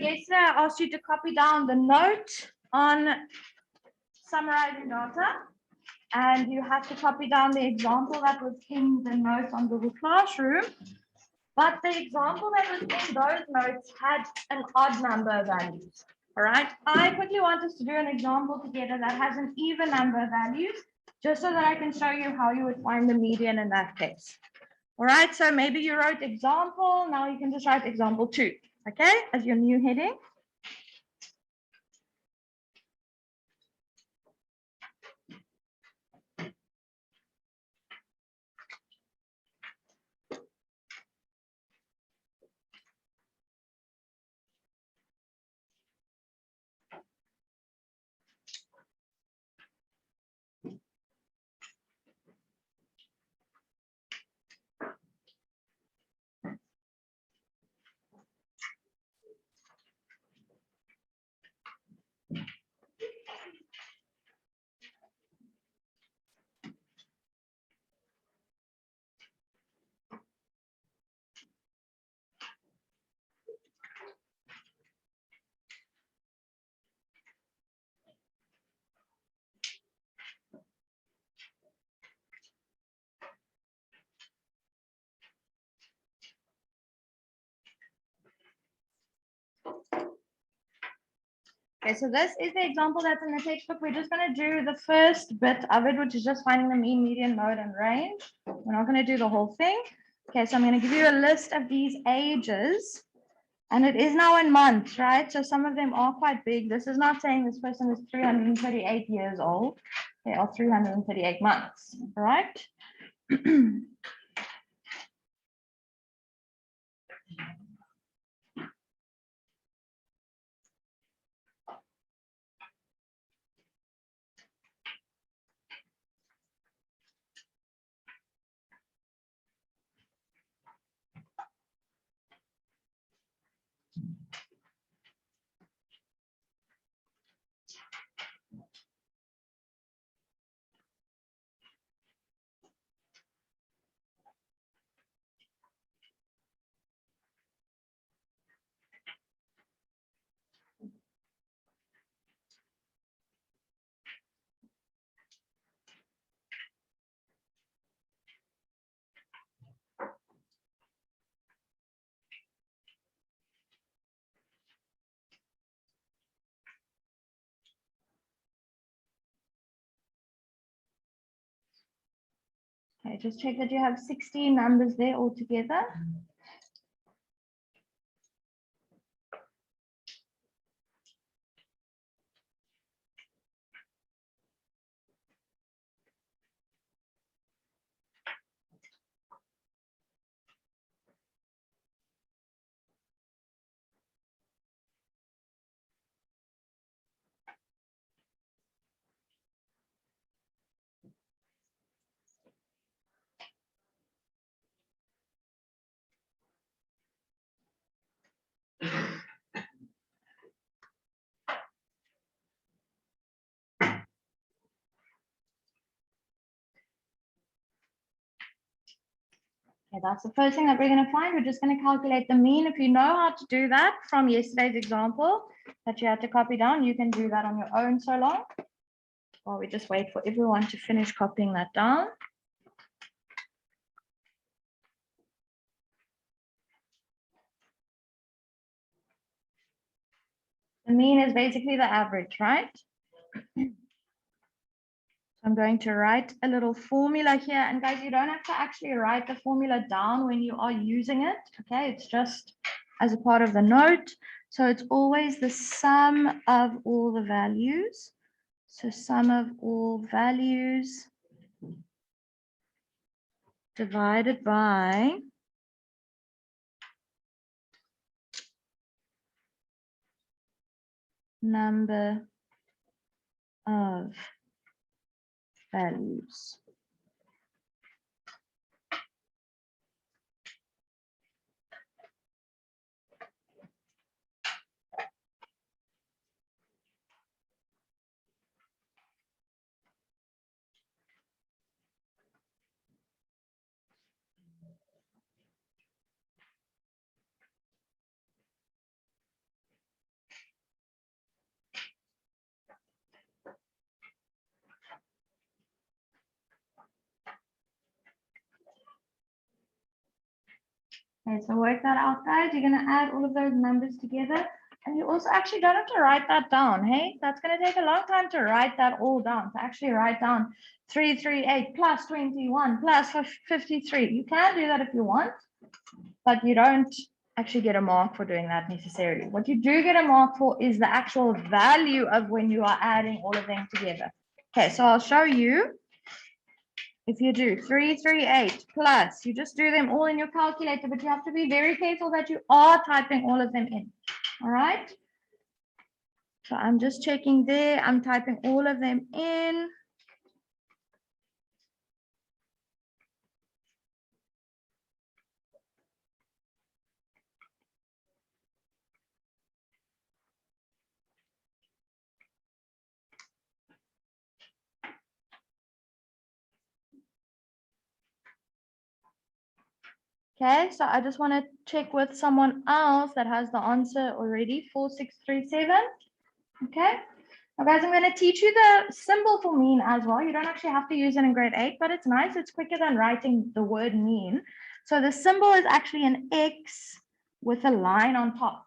yesterday I asked you to copy down the note on summarizing data, and you have to copy down the example that was in the notes on Google Classroom. But the example that was in those notes had an odd number of values. All right. I quickly want us to do an example together that has an even number of values, just so that I can show you how you would find the median in that case. All right. So maybe you wrote example. Now you can just write example 2, okay, as your new heading. Okay, so this is the example that's in the textbook. We're just going to do the first bit of it, which is just finding the mean, median, mode, and range. We're not going to do the whole thing. Okay, so I'm going to give you a list of these ages, and it is now in months, right? So some of them are quite big. This is not saying this person is 338 years old. They are 338 months, all right? Okay, just check that you have 16 numbers there altogether. Okay, that's the first thing that we're going to find. We're just going to calculate the mean. If you know how to do that from yesterday's example that you had to copy down, you can do that on your own so long. While we just wait for everyone to finish copying that down. The mean is basically the average, right? I'm going to write a little formula here. And guys, you don't have to actually write the formula down when you are using it. Okay, it's just as a part of the note. So it's always the sum of all the values. So sum of all values divided by number of values. Okay, so work that out, guys. You're going to add all of those numbers together. And you also actually don't have to write that down, hey? That's going to take a long time to write that all down, to actually write down 338 plus 21 plus 53. You can do that if you want, but you don't actually get a mark for doing that necessarily. What you do get a mark for is the actual value of when you are adding all of them together. Okay, so I'll show you. If you do 338 plus, you just do them all in your calculator, but you have to be very careful that you are typing all of them in. All right. So I'm just checking there. I'm typing all of them in. Okay, so I just want to check with someone else that has the answer already, 4637. Okay. Now, guys, I'm going to teach you the symbol for mean as well. You don't actually have to use it in grade 8, but it's nice. It's quicker than writing the word mean. So the symbol is actually an X with a line on top.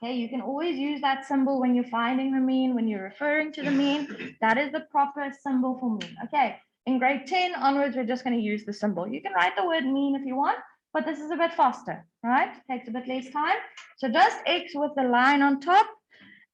Okay, you can always use that symbol when you're finding the mean, when you're referring to the mean. That is the proper symbol for mean. Okay, in grade 10 onwards, we're just going to use the symbol. You can write the word mean if you want, but this is a bit faster, right? Takes a bit less time. So just X with the line on top.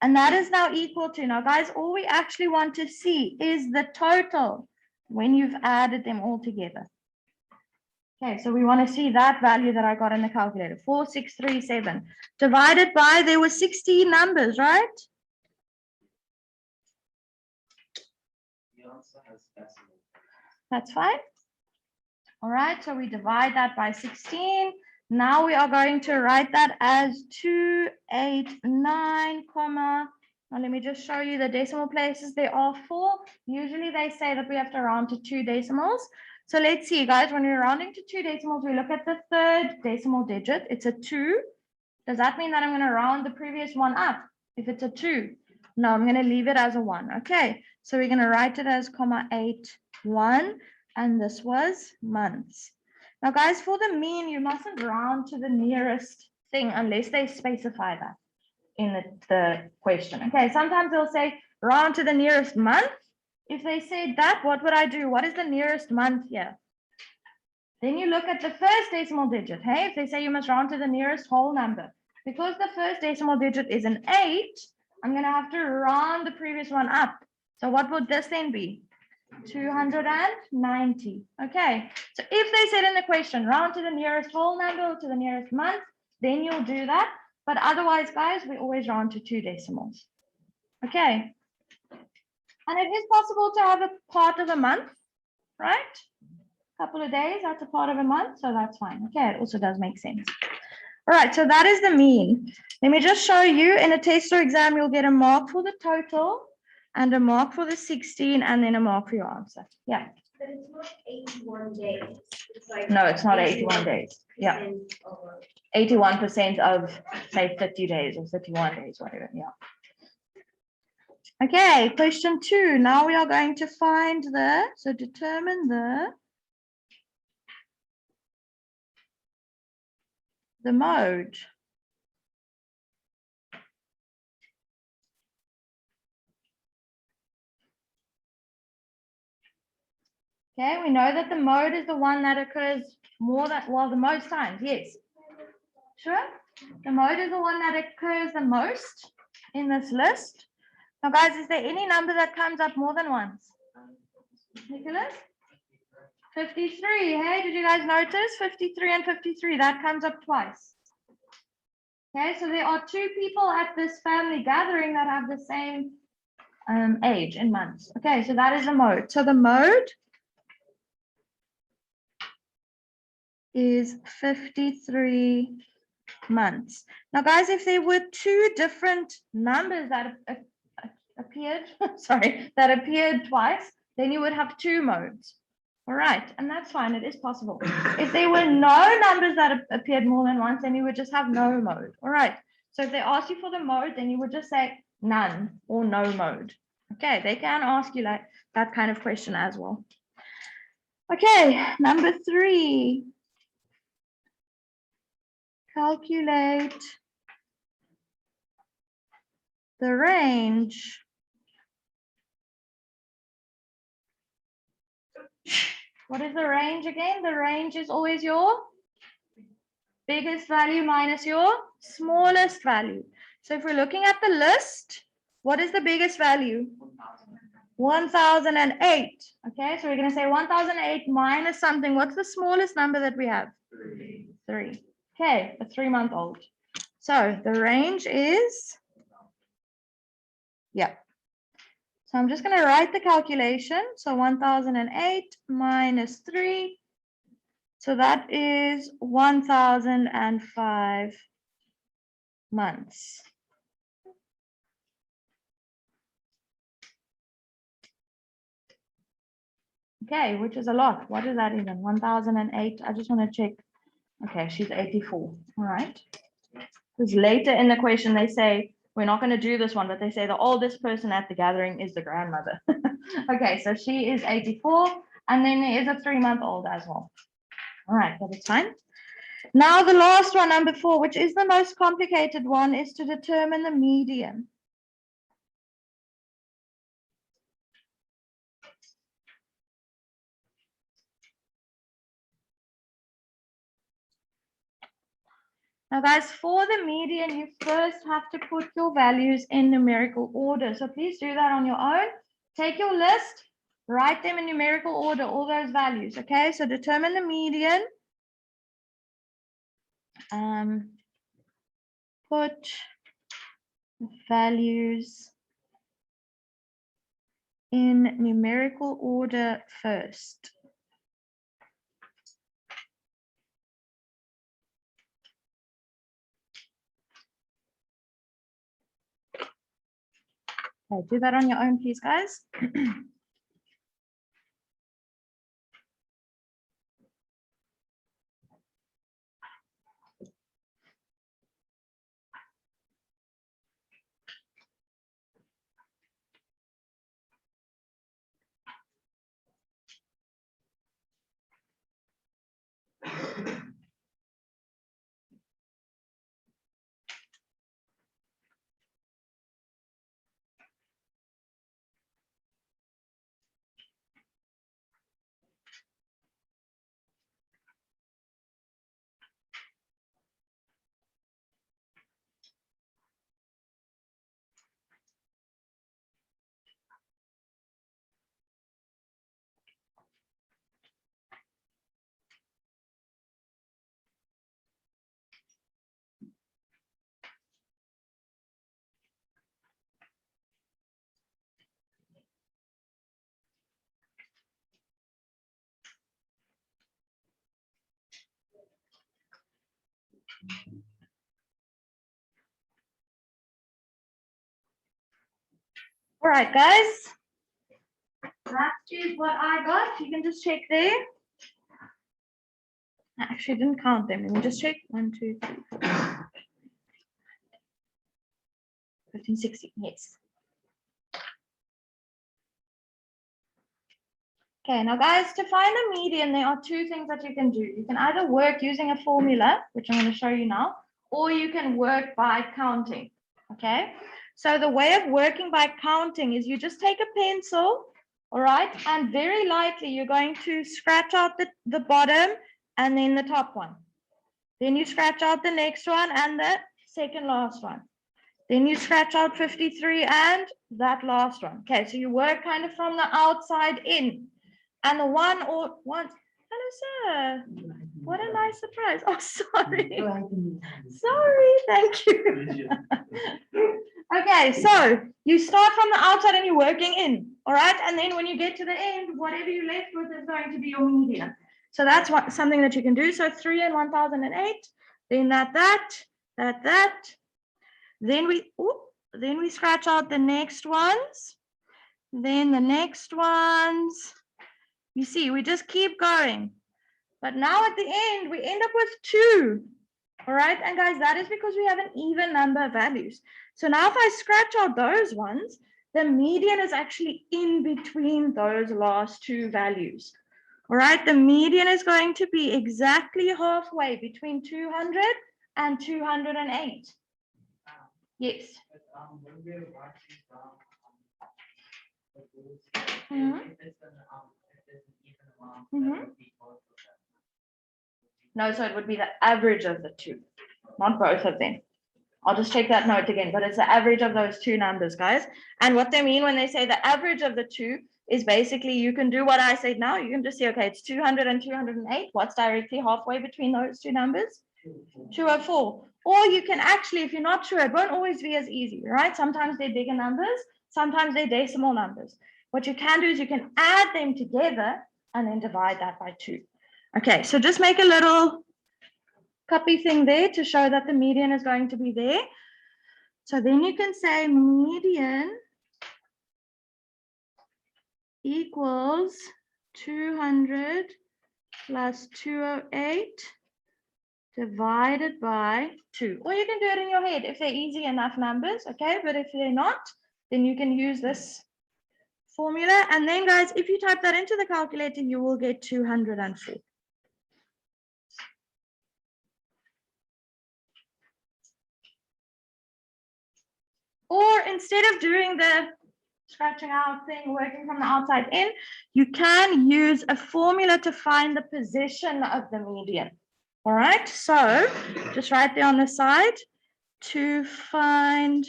And that is now equal to, now guys, all we actually want to see is the total when you've added them all together. Okay, so we want to see that value that I got in the calculator, 4637, divided by, there were 16 numbers, right? The answer has decimal. That's fine. All right, so we divide that by 16. Now we are going to write that as 289, comma. Now let me just show you the decimal places. There are 4. Usually they say that we have to round to 2 decimals. So let's see, guys, when we're rounding to 2 decimals, we look at the third decimal digit. It's a 2. Does that mean that I'm going to round the previous one up if it's a 2? No, I'm going to leave it as a 1. Okay, so we're going to write it as comma 81, and this was months. Now, guys, for the mean, you mustn't round to the nearest thing unless they specify that in the question. Okay, sometimes they'll say round to the nearest month. If they said that, what would I do? What is the nearest month here? Then you look at the first decimal digit. Hey, if they say you must round to the nearest whole number, because the first decimal digit is an 8, I'm going to have to round the previous one up. So what would this then be? 290. Okay, so if they said in the question round to the nearest whole number or to the nearest month, then you'll do that. But otherwise, guys, we always round to 2 decimals. Okay, and it is possible to have a part of a month, right? A couple of days, that's a part of a month, so that's fine. Okay, it also does make sense. All right, so that is the mean. Let me just show you. In a test or exam, you'll get a mark for the total and a mark for the 16, and then a mark for your answer. Yeah. But it's not 81 days. It's like No, it's not 81 days. Yeah. 81% of, say, 50 days or 31 days, whatever. Yeah. Okay, question 2. Now we are going to find so determine the mode. Okay, we know that the mode is the one that occurs more than, well, the most times, yes. Sure. The mode is the one that occurs the most in this list. Now, guys, is there any number that comes up more than once? Nicholas? 53. Hey, did you guys notice? 53 and 53, that comes up twice. Okay, so there are 2 people at this family gathering that have the same age in months. Okay, so that is the mode. So the mode is 53 months. Now, guys, if there were 2 different numbers that appeared, that appeared twice, then you would have 2 modes. All right, and that's fine, it is possible. If there were no numbers that appeared more than once, then you would just have no mode. All right, so if they ask you for the mode, then you would just say none or no mode. Okay, they can ask you like that kind of question as well. Okay, number 3. calculate the range what is the range again? The range is always your biggest value minus your smallest value. So if we're looking at the list, what is the biggest value? 1008. Okay, so we're going to say 1008 minus something. What's the smallest number that we have? 3. Okay, a 3-month-old. So the range is, yeah. So I'm just going to write the calculation. So 1008 minus 3. So that is 1005 months. Okay, which is a lot. What is that even? 1008. I just want to check. Okay, she's 84. All right. Because later in the question, they say, we're not going to do this one, but they say the oldest person at the gathering is the grandmother. Okay, so she is 84. And then there is a 3-month-old as well. All right, that is fine. Now the last one, number 4, which is the most complicated one, is to determine the median. Now guys, for the median, you first have to put your values in numerical order. So please do that on your own. Take your list, write them in numerical order, all those values, okay? So determine the median. Put values in numerical order first. Okay, do that on your own, please, guys. All right, guys. That is what I got. You can just check there. I actually didn't count them. Let me just check. 1, 2, 3, 4, 15, 16. Yes. Okay, now guys, to find the median, there are 2 things that you can do. You can either work using a formula, which I'm going to show you now, or you can work by counting. Okay, so the way of working by counting is you just take a pencil, all right, and very lightly you're going to scratch out the bottom and then the top one. Then you scratch out the next one and the second last one. Then you scratch out 53 and that last one. Okay, so you work kind of from the outside in. And the hello, sir. What a nice surprise. Oh, sorry. Sorry, thank you. Okay, so you start from the outside and you're working in, all right? And then when you get to the end, whatever you left with is going to be your median. So that's something that you can do. So 3 and 1008, then that. Then we scratch out the next ones. Then the next ones. You see, we just keep going. But now at the end, we end up with 2. All right, and guys, that is because we have an even number of values. So now if I scratch out those ones, the median is actually in between those last 2 values. All right, the median is going to be exactly halfway between 200 and 208. Yes. When we write these down, the rules, Mhm. if it's an even amount, Mhm. that would be both of them. No, so it would be the average of the two, not both of them. I'll just check that note again, but it's the average of those two numbers, guys. And what they mean when they say the average of the two is basically you can do what I said now. You can just say, okay, it's 200 and 208. What's directly halfway between those two numbers? 204. Or you can actually, if you're not sure, it won't always be as easy, right? Sometimes they're bigger numbers, sometimes they're decimal numbers. What you can do is you can add them together and then divide that by 2. Okay, so just make a little copy thing there to show that the median is going to be there. So then you can say median equals 200 plus 208 divided by 2. Or you can do it in your head if they're easy enough numbers, okay? But if they're not, then you can use this formula. And then, guys, if you type that into the calculator, you will get 204. Or instead of doing the scratching out thing, working from the outside in, you can use a formula to find the position of the median. All right, so just write there on the side to find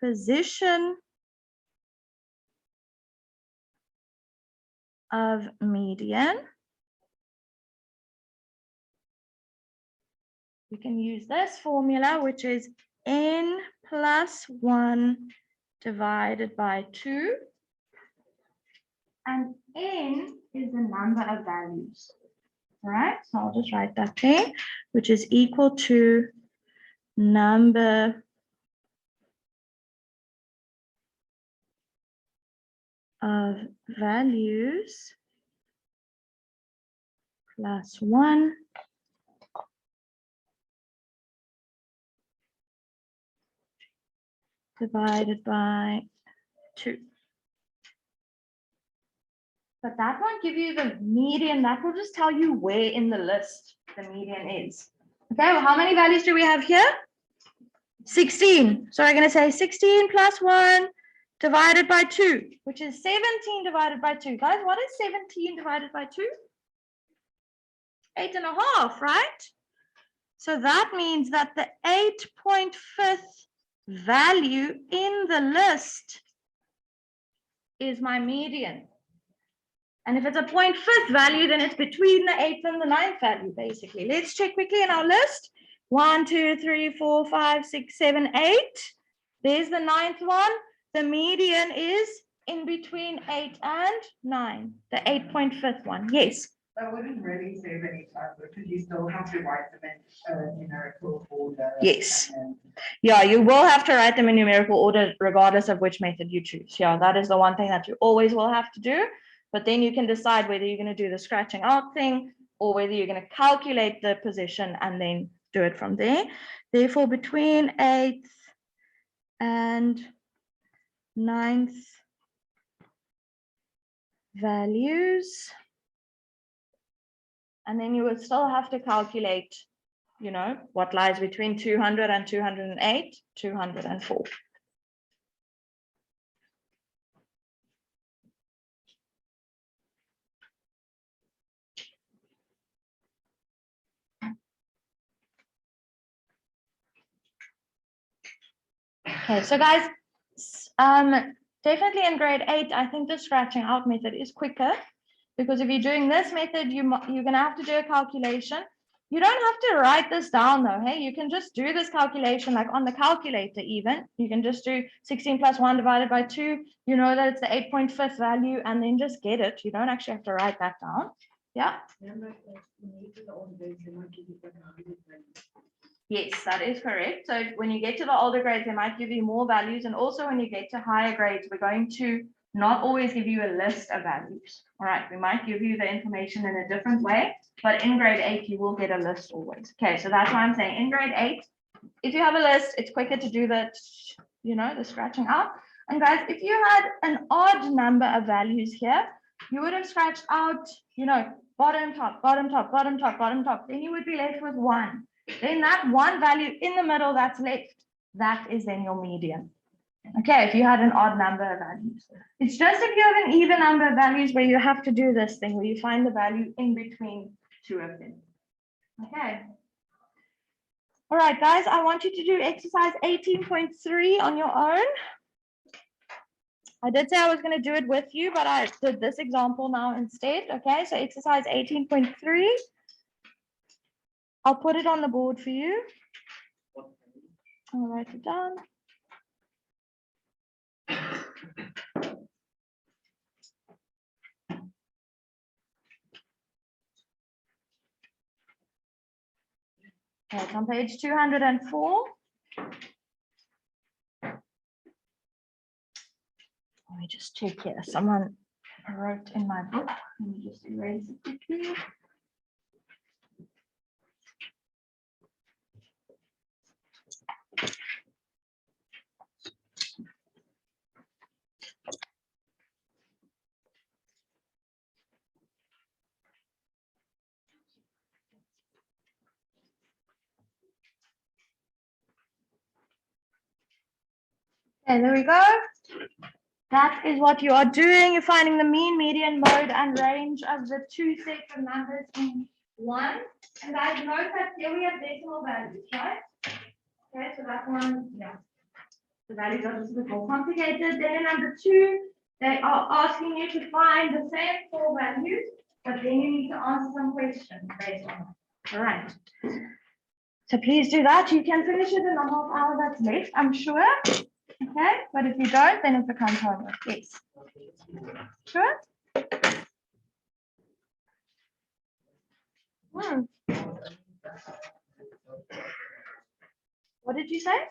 position of median. You can use this formula, which is n plus 1 divided by 2. And n is the number of values. All right, so I'll just write that there, which is equal to number of values plus 1 divided by 2. But that won't give you the median. That will just tell you where in the list the median is. Okay, well, how many values do we have here? 16. So we're going to say 16 plus 1 divided by 2, which is 17 divided by 2. Guys, what is 17 divided by 2? 8.5, right? So that means that the 8.5th value in the list is my median. And if it's a 0.5th value, then it's between the 8th and the 9th value, basically. Let's check quickly in our list. 1, 2, 3, 4, 5, 6, 7, 8. There's the 9th one. The median is in between 8 and 9, the 8.5th one. Yes. That wouldn't really save any time because you still have to write them in numerical order. Yes. And Yeah, you will have to write them in numerical order regardless of which method you choose. Yeah, that is the one thing that you always will have to do. But then you can decide whether you're going to do the scratching out thing or whether you're going to calculate the position and then do it from there. Therefore, between 8th and 9th values. And then you would still have to calculate, you know, what lies between 200 and 208, 204. Okay, so guys, definitely in grade 8, I think the scratching out method is quicker because if you're doing this method, you're going to have to do a calculation. You don't have to write this down though, hey? You can just do this calculation like on the calculator even. You can just do 16 plus 1 divided by 2. You know that it's the 8.5th value and then just get it. You don't actually have to write that down. Yeah? Yes, that is correct. So when you get to the older grades, they might give you more values. And also when you get to higher grades, we're going to not always give you a list of values. All right, we might give you the information in a different way, but in grade 8, you will get a list always. Okay, so that's why I'm saying in grade 8, if you have a list, it's quicker to do that, you know, the scratching out. And guys, if you had an odd number of values here, you would have scratched out, you know, bottom, top, bottom, top, bottom, top, bottom, top. Then you would be left with 1. Then that one value in the middle that's left, that is then your median. Okay, if you had an odd number of values. It's just if you have an even number of values where you have to do this thing, where you find the value in between two of them. Okay. All right, guys, I want you to do exercise 18.3 on your own. I did say I was going to do it with you, but I did this example now instead. Okay, so exercise 18.3. I'll put it on the board for you. I'll write it down. Okay, it's on page 204. Let me just check here. Someone wrote in my book. Let me just erase it quickly. Okay, there we go. That is what you are doing. You're finding the mean, median, mode, and range of the two sets of numbers in one. And guys, note that here we have decimal values, right? Okay, so that one, yeah. The values are just a bit more complicated. Then in number 2, they are asking you to find the same 4 values, but then you need to answer some questions based on that. All right. So please do that. You can finish it in the half hour that's left, I'm sure. Okay, but if you don't, then it becomes harder. Yes. Sure. What did you say?